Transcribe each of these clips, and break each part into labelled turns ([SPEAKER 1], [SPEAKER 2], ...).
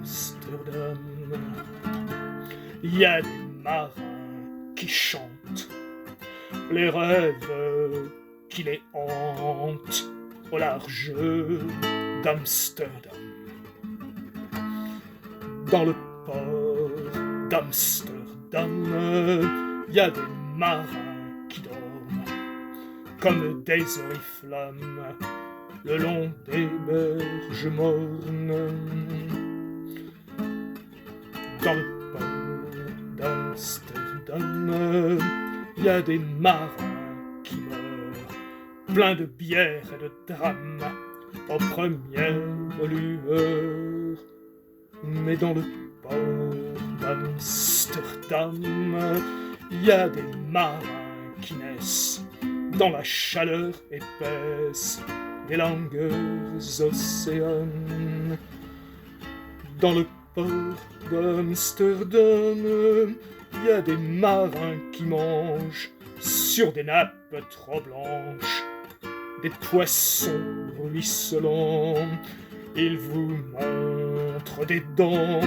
[SPEAKER 1] d'Amsterdam. Il y a des marins qui chantent les rêves qui les hantent au large d'Amsterdam. Dans le port d'Amsterdam, il y a des marins qui dorment comme des oriflammes le long des berges mornes. Dans le port d'Amsterdam, il y a des marins qui meurent, pleins de bière et de drames, aux premières lueurs. Mais dans le port d'Amsterdam, il y a des marins qui naissent dans la chaleur épaisse des langueurs océanes. Dans le port d'Amsterdam, il y a des marins qui mangent sur des nappes trop blanches des poissons ruisselants. Ils vous montrent des dents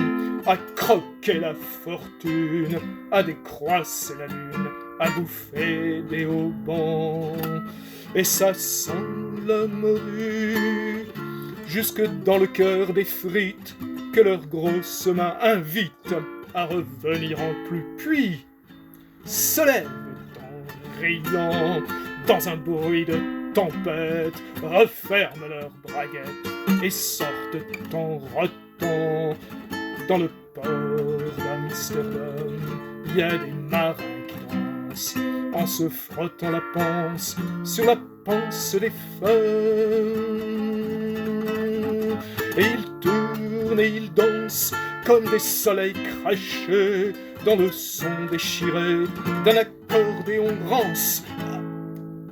[SPEAKER 1] à croquer la fortune, à décroisser la lune, à bouffer des haubans. Et ça sent la morue jusque dans le cœur des frites que leurs grosses mains invitent à revenir en plus, puis se lèvent en riant dans un bruit de tempête, referment leurs braguettes et sortent en rotant. Dans le port d'Amsterdam, il y a des marins qui dansent en se frottant la panse sur la panse des femmes. Et ils tournent et ils dansent comme des soleils crachés dans le son déchiré d'un accordéon rance.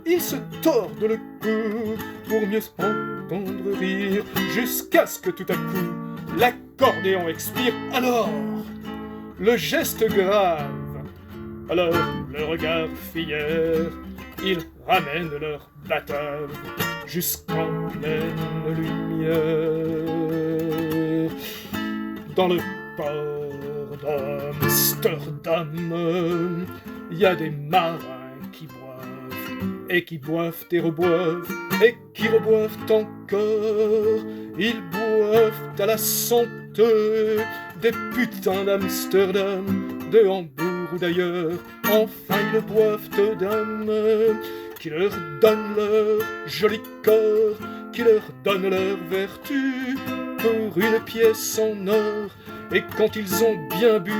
[SPEAKER 1] Ils se tordent le cou pour mieux entendre rire, jusqu'à ce que tout à coup l'accordéon expire. Alors le geste grave, alors le regard fier, ils ramènent leur batave jusqu'en pleine lumière. Dans le port d'Amsterdam, il y a des marins qui boivent et qui boivent et reboivent et qui reboivent encore. Ils boivent à la santé des putains d'Amsterdam, de Hambourg ou d'ailleurs. Enfin ils boivent aux dames qui leur donnent leur joli corps, qui leur donnent leur vertu pour une pièce en or. Et quand ils ont bien bu,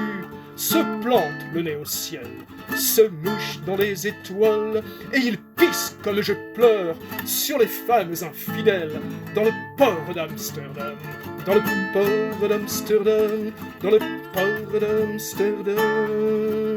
[SPEAKER 1] se plantent le nez au ciel, se mouchent dans les étoiles, et ils pissent comme je pleure sur les femmes infidèles. Dans le port d'Amsterdam, dans le port d'Amsterdam, dans le port d'Amsterdam.